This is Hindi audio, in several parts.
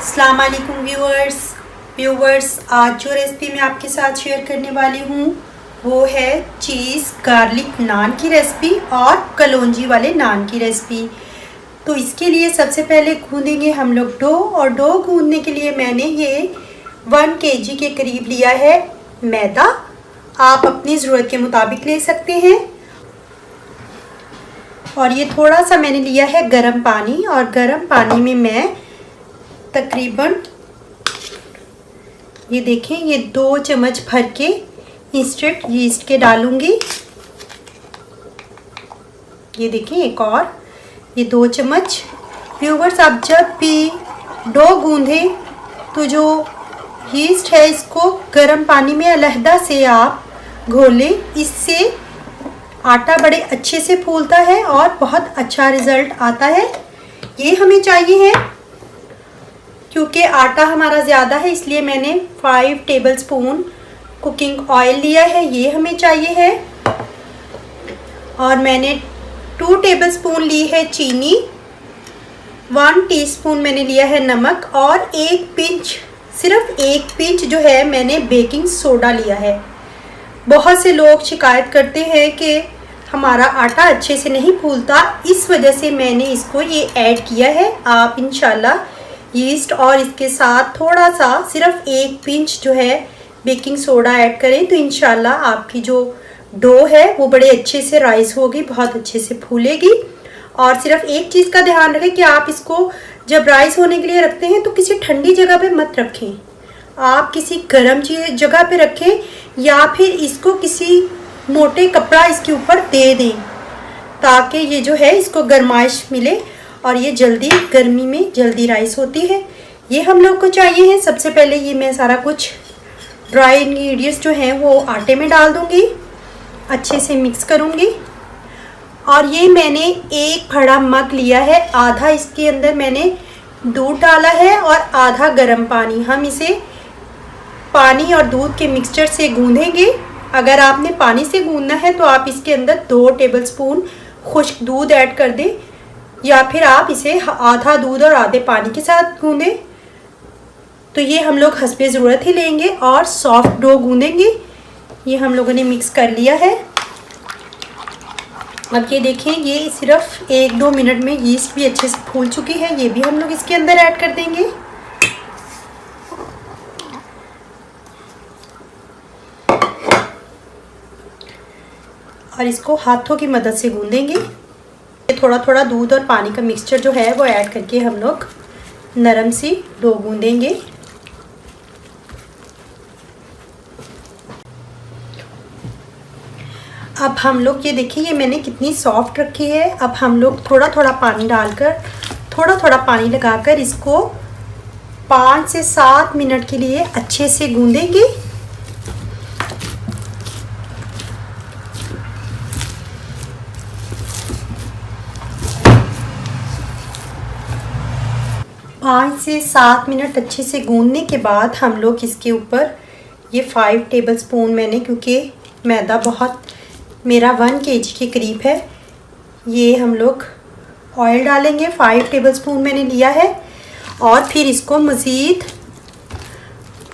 अस्सलाम वालेकुम व्यूवर्स आज जो रेसिपी मैं आपके साथ शेयर करने वाली हूँ वो है चीज़ गार्लिक नान की रेसिपी और कलौंजी वाले नान की रेसिपी। तो इसके लिए सबसे पहले गूँधेंगे हम लोग डो, और डो गूँधने के लिए मैंने ये 1 kg के करीब लिया है मैदा। आप अपनी ज़रूरत के मुताबिक ले सकते हैं। और ये थोड़ा सा मैंने लिया है गरम पानी, और गरम पानी में मैं तकरीबन ये देखें ये 2 चम्मच भर के इंस्टेंट यीस्ट के डालूंगी। ये देखें एक और ये 2 चम्मच। व्यूवर्स, आप जब भी डो गूंधें तो जो यीस्ट है इसको गर्म पानी में अलहदा से आप घोलें। इससे आटा बड़े अच्छे से फूलता है और बहुत अच्छा रिज़ल्ट आता है। ये हमें चाहिए है क्योंकि आटा हमारा ज़्यादा है, इसलिए मैंने 5 टेबलस्पून कुकिंग ऑयल लिया है, ये हमें चाहिए है। और मैंने 2 टेबलस्पून ली है चीनी, 1 टीस्पून मैंने लिया है नमक, और 1 पिंच, सिर्फ 1 पिंच जो है मैंने बेकिंग सोडा लिया है। बहुत से लोग शिकायत करते हैं कि हमारा आटा अच्छे से नहीं फूलता, इस वजह से मैंने इसको ये ऐड किया है। आप इंशाल्लाह यीस्ट और इसके साथ थोड़ा सा सिर्फ 1 पिंच जो है बेकिंग सोडा ऐड करें तो इंशाल्लाह आपकी जो डो है वो बड़े अच्छे से राइस होगी, बहुत अच्छे से फूलेगी। और सिर्फ एक चीज़ का ध्यान रखें कि आप इसको जब राइस होने के लिए रखते हैं तो किसी ठंडी जगह पे मत रखें, आप किसी गर्म जगह पे रखें, या फिर इसको किसी मोटे कपड़ा इसके ऊपर दे दें ताकि ये जो है इसको गर्माइश मिले और ये जल्दी गर्मी में जल्दी राइस होती है। ये हम लोग को चाहिए है। सबसे पहले ये मैं सारा कुछ ड्राई इंग्रेडिएंट्स जो हैं वो आटे में डाल दूँगी, अच्छे से मिक्स करूँगी। और ये मैंने 1 बड़ा मग लिया है, आधा इसके अंदर मैंने दूध डाला है और आधा गर्म पानी। हम इसे पानी और दूध के मिक्सचर से गूँधेंगे। अगर आपने पानी से गूँधना है तो आप इसके अंदर 2 टेबलस्पून खुश्क दूध ऐड कर दें, या फिर आप इसे आधा दूध और आधे पानी के साथ गूँधें। तो ये हम लोग हस्बे ज़रूरत ही लेंगे और सॉफ्ट डो गूँधेंगे। ये हम लोगों ने मिक्स कर लिया है। अब ये देखें ये सिर्फ 1-2 मिनट में यीस्ट भी अच्छे से फूल चुकी है, ये भी हम लोग इसके अंदर ऐड कर देंगे। और इसको हाथों की मदद से गूँधेंगे। थोड़ा थोड़ा दूध और पानी का मिक्सचर जो है वो ऐड करके हम लोग नरम सी डो गूँधेंगे। अब हम लोग ये देखिए ये मैंने कितनी सॉफ्ट रखी है। अब हम लोग थोड़ा थोड़ा पानी डालकर, थोड़ा थोड़ा पानी लगाकर इसको 5 से 7 मिनट के लिए अच्छे से गूँधेंगे। पाँच से 7 मिनट अच्छे से गूँधने के बाद हम लोग इसके ऊपर ये 5 टेबलस्पून मैंने, क्योंकि मैदा बहुत मेरा 1 kg के करीब है, ये हम लोग ऑयल डालेंगे। 5 टेबलस्पून मैंने लिया है। और फिर इसको मज़ीद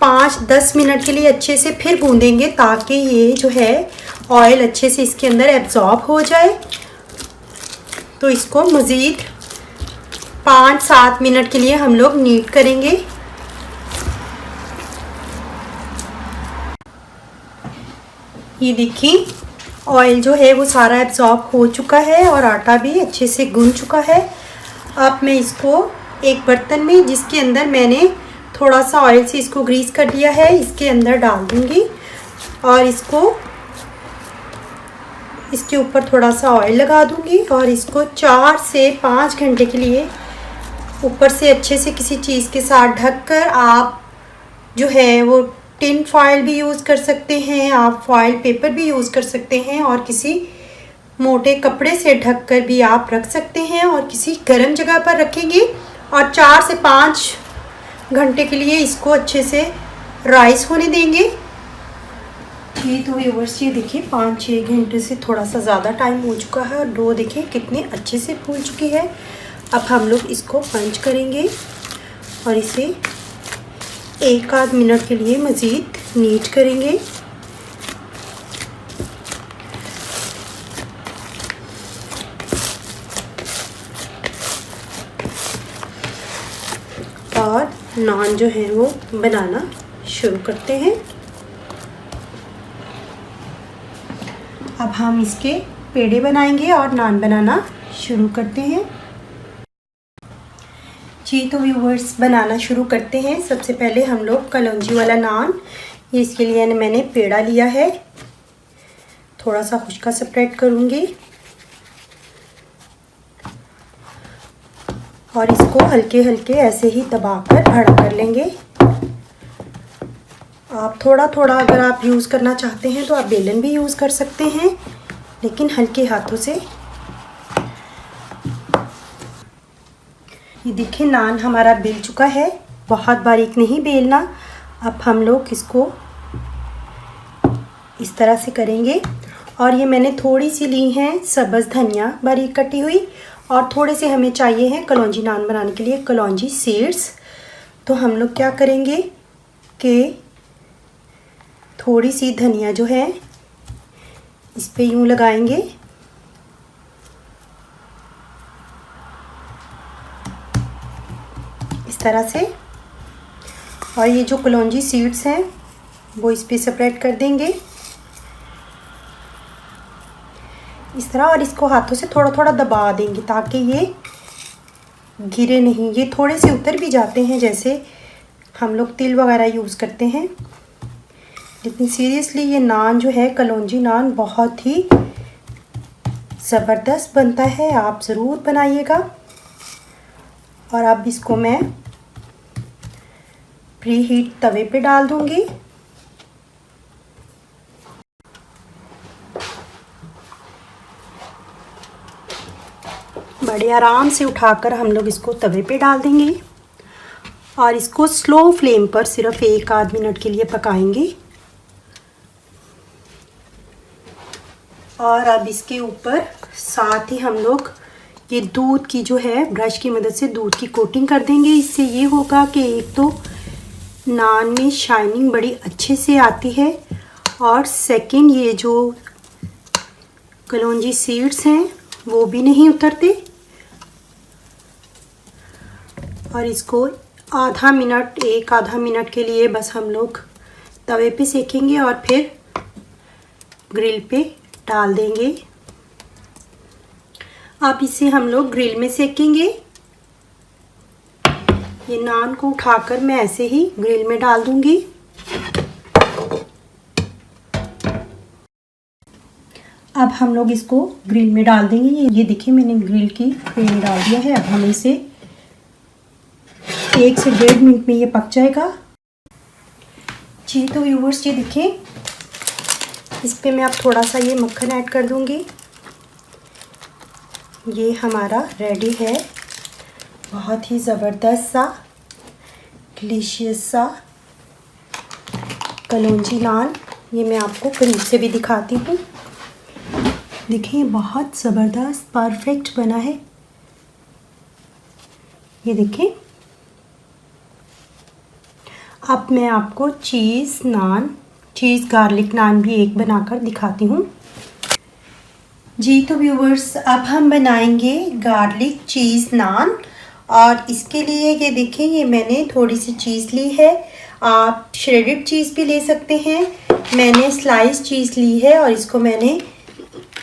5-10 मिनट के लिए अच्छे से फिर गूँधेंगे ताकि ये जो है ऑयल अच्छे से इसके अंदर एब्जॉर्ब हो जाए। तो इसको मज़ीद 5-7 मिनट के लिए हम लोग नीट करेंगे। ये देखिए ऑयल जो है वो सारा एब्जॉर्ब हो चुका है और आटा भी अच्छे से गूंद चुका है। अब मैं इसको एक बर्तन में, जिसके अंदर मैंने थोड़ा सा ऑयल से इसको ग्रीस कर दिया है, इसके अंदर डाल दूँगी। और इसके ऊपर थोड़ा सा ऑयल लगा दूँगी और इसको 4 से 5 घंटे के लिए ऊपर से अच्छे से किसी चीज़ के साथ ढककर, आप जो है वो टिन फॉयल भी यूज़ कर सकते हैं, आप फॉयल पेपर भी यूज़ कर सकते हैं, और किसी मोटे कपड़े से ढककर भी आप रख सकते हैं और किसी गर्म जगह पर रखेंगे। और 4 से 5 घंटे के लिए इसको अच्छे से राइस होने देंगे। ये तो व्यूअर्स ये देखिए 5-6 घंटे से थोड़ा सा ज़्यादा टाइम हो चुका है और डो देखिए कितने अच्छे से फूल चुकी है। अब हम लोग इसको पंच करेंगे और इसे 1 आध मिनट के लिए मज़ीद नीट करेंगे। और नान जो है वो बनाना शुरू करते हैं। अब हम इसके पेड़े बनाएंगे और नान बनाना शुरू करते हैं। जी तो व्यूवर्स, बनाना शुरू करते हैं। सबसे पहले हम लोग कलौंजी वाला नान, इसके लिए मैंने पेड़ा लिया है। थोड़ा सा खुश्का स्प्रेड करूँगी और इसको हल्के हल्के ऐसे ही दबाकर बड़ा कर लेंगे। आप थोड़ा थोड़ा अगर आप यूज़ करना चाहते हैं तो आप बेलन भी यूज़ कर सकते हैं, लेकिन हल्के हाथों से। ये देखिए नान हमारा बेल चुका है, बहुत बारीक नहीं बेलना। अब हम लोग इसको इस तरह से करेंगे। और ये मैंने थोड़ी सी ली हैं सब्ज़ धनिया बारीक कटी हुई, और थोड़े से हमें चाहिए हैं कलौंजी नान बनाने के लिए कलौंजी सीड्स। तो हम लोग क्या करेंगे कि थोड़ी सी धनिया जो है इस पे यूँ लगाएंगे, इस तरह से। और ये जो कलौंजी सीड्स हैं वो इस पे स्प्रेड कर देंगे इस तरह, और इसको हाथों से थोड़ा थोड़ा दबा देंगे ताकि ये गिरे नहीं। ये थोड़े से उतर भी जाते हैं जैसे हम लोग तिल वगैरह यूज़ करते हैं, लेकिन सीरियसली ये नान जो है कलौंजी नान बहुत ही ज़बरदस्त बनता है। आप ज़रूर बनाइएगा। और अब इसको मैं प्री हीट तवे पे डाल दूँगी। बड़े आराम से उठाकर हम लोग इसको तवे पे डाल देंगे और इसको स्लो फ्लेम पर सिर्फ 1 आध मिनट के लिए पकाएंगे। और अब इसके ऊपर साथ ही हम लोग ये दूध की जो है ब्रश की मदद से दूध की कोटिंग कर देंगे। इससे ये होगा कि एक तो नान में शाइनिंग बड़ी अच्छे से आती है, और सेकंड ये जो कलौंजी सीड्स हैं वो भी नहीं उतरते। और इसको 1 आधा मिनट के लिए बस हम लोग तवे पे सेकेंगे और फिर ग्रिल पे डाल देंगे। अब इसे हम लोग ग्रिल में सेकेंगे। ये नान को उठाकर मैं ऐसे ही ग्रिल में डाल दूंगी। अब हम लोग इसको ग्रिल में डाल देंगे। ये देखिए मैंने ग्रिल की ट्रे में डाल दिया है। अब हम इसे 1 से 1.5 मिनट में ये पक जाएगा। जी तो व्यूवर्स, ये देखिए इस पे मैं अब थोड़ा सा ये मक्खन ऐड कर दूंगी। ये हमारा रेडी है, बहुत ही ज़बरदस्त सा डिलीशियस सा कलौंजी नान। ये मैं आपको करीब से भी दिखाती हूँ। देखिए बहुत ज़बरदस्त परफेक्ट बना है। ये देखिए। अब मैं आपको चीज़ गार्लिक नान भी एक बनाकर दिखाती हूँ। जी तो व्यूवर्स, अब हम बनाएंगे गार्लिक चीज़ नान। और इसके लिए ये देखिए, ये मैंने थोड़ी सी चीज़ ली है। आप श्रेडेड चीज़ भी ले सकते हैं। मैंने स्लाइस चीज़ ली है और इसको मैंने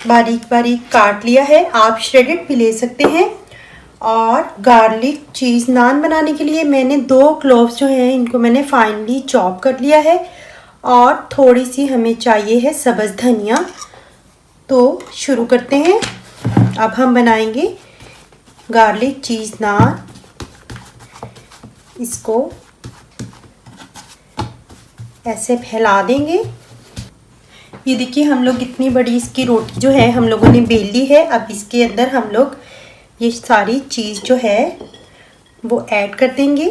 बारीक बारीक काट लिया है। आप श्रेडेड भी ले सकते हैं। और गार्लिक चीज़ नान बनाने के लिए मैंने 2 क्लोव्स जो हैं इनको मैंने फाइनली चॉप कर लिया है, और थोड़ी सी हमें चाहिए है सब्ज़ धनिया। तो शुरू करते हैं। अब हम बनाएंगे गार्लिक चीज़ नान। इसको ऐसे फैला देंगे। ये देखिए हम लोग इतनी बड़ी इसकी रोटी जो है हम लोगों ने बेल ली है। अब इसके अंदर हम लोग ये सारी चीज़ जो है वो ऐड कर देंगे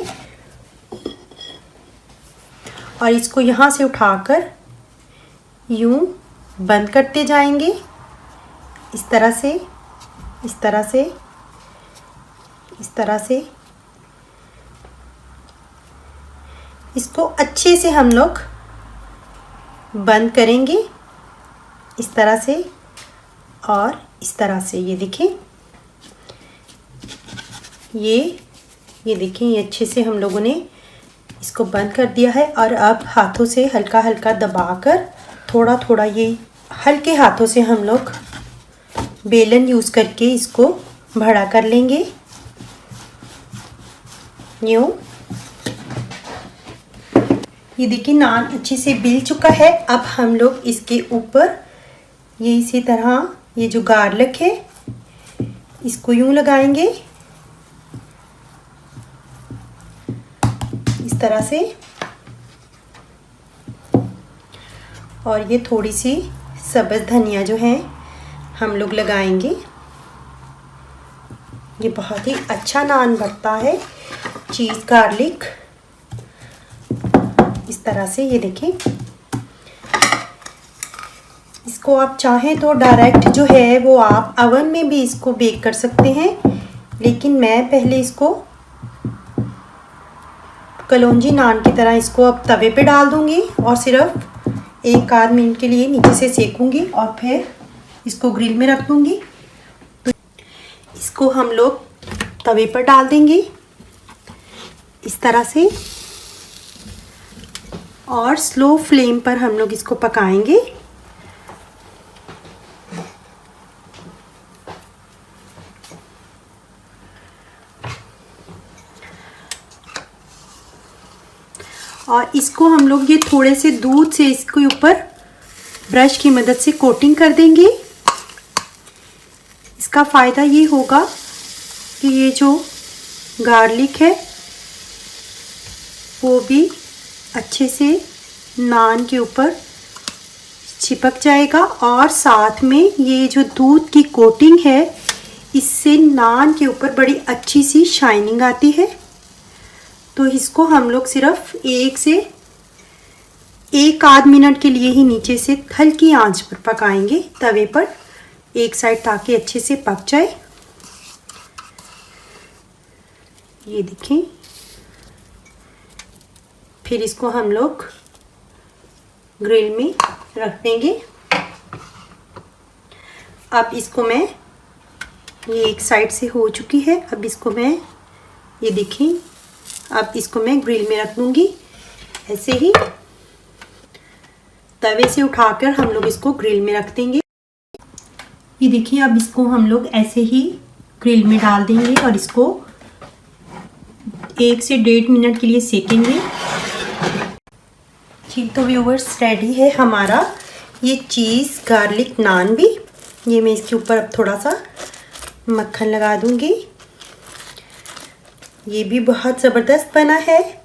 और इसको यहाँ से उठाकर यूँ बंद करते जाएंगे, इस तरह से, इस तरह से, इस तरह से। इसको अच्छे से हम लोग बंद करेंगे इस तरह से और इस तरह से। ये देखें, ये देखें, ये अच्छे से हम लोगों ने इसको बंद कर दिया है। और अब हाथों से हल्का हल्का दबाकर थोड़ा थोड़ा, ये हल्के हाथों से हम लोग बेलन यूज़ करके इसको बड़ा कर लेंगे। यूँ ये देखिए नान अच्छे से बिल चुका है। अब हम लोग इसके ऊपर ये इसी तरह ये जो गार्लिक है इसको यूँ लगाएंगे इस तरह से। और ये थोड़ी सी सब्ज़ धनिया जो है हम लोग लगाएंगे। ये बहुत ही अच्छा नान बनता है चीज़ गार्लिक इस तरह से। ये देखें, इसको आप चाहें तो डायरेक्ट जो है वो आप अवन में भी इसको बेक कर सकते हैं, लेकिन मैं पहले इसको कलौंजी नान की तरह इसको अब तवे पे डाल दूंगी और सिर्फ 1-8 मिनट के लिए नीचे से सेकूंगी और फिर इसको ग्रिल में रख दूंगी। तो इसको हम लोग तवे पर डाल देंगे इस तरह से और स्लो फ्लेम पर हम लोग इसको पकाएंगे। और इसको हम लोग ये थोड़े से दूध से इसके ऊपर ब्रश की मदद से कोटिंग कर देंगे। इसका फ़ायदा ये होगा कि ये जो गार्लिक है वो भी अच्छे से नान के ऊपर चिपक जाएगा और साथ में ये जो दूध की कोटिंग है इससे नान के ऊपर बड़ी अच्छी सी शाइनिंग आती है। तो इसको हम लोग सिर्फ 1-8 मिनट के लिए ही नीचे से हल्की आंच पर पकाएंगे तवे पर एक साइड, ताकि अच्छे से पक जाए। ये देखें, फिर इसको हम लोग ग्रिल में रख देंगे। अब इसको मैं, ये एक साइड से हो चुकी है, अब इसको मैं, ये देखें, अब इसको मैं ग्रिल में रख दूंगी। ऐसे ही तवे से उठाकर हम लोग इसको ग्रिल में रख देंगे। ये देखिए, अब इसको हम लोग ऐसे ही ग्रिल में डाल देंगे और इसको 1 से 1.5 मिनट के लिए सेकेंगे। ठीक, तो व्यूवर्स रेडी है हमारा ये चीज़ गार्लिक नान भी। ये मैं इसके ऊपर अब थोड़ा सा मक्खन लगा दूंगी। ये भी बहुत ज़बरदस्त बना है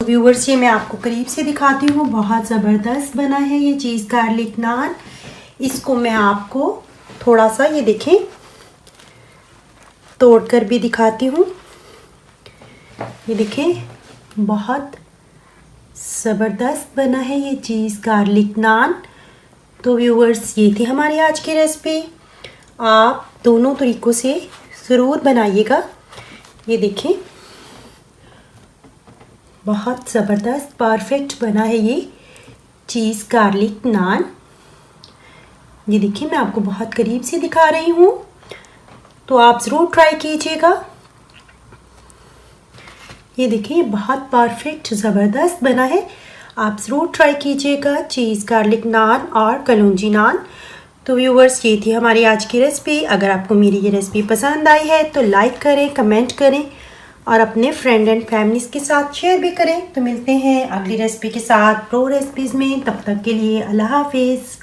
व्यूवर्स। ये मैं आपको करीब से दिखाती हूँ, बहुत ज़बरदस्त बना है ये चीज़ गार्लिक नान। इसको मैं आपको थोड़ा सा, ये देखें, तोड़कर भी दिखाती हूँ। ये देखें, बहुत ज़बरदस्त बना है ये चीज़ गार्लिक नान। तो व्यूवर्स, ये थी हमारी आज की रेसिपी। आप दोनों तरीक़ों से ज़रूर बनाइएगा। ये देखें, बहुत ज़बरदस्त परफेक्ट बना है ये चीज़ गार्लिक नान। ये देखिए, मैं आपको बहुत करीब से दिखा रही हूँ, तो आप ज़रूर ट्राई कीजिएगा। ये देखिए, बहुत परफेक्ट ज़बरदस्त बना है। आप ज़रूर ट्राई कीजिएगा चीज़ गार्लिक नान और कलौंजी नान। तो व्यूवर्स, ये थी हमारी आज की रेसिपी। अगर आपको मेरी ये रेसिपी पसंद आई है तो लाइक करें, कमेंट करें और अपने फ्रेंड एंड फैमिलीज़ के साथ शेयर भी करें। तो मिलते हैं अगली रेसिपी के साथ प्रो रेसिपीज़ में। तब तक के लिए अल्लाह हाफिज़।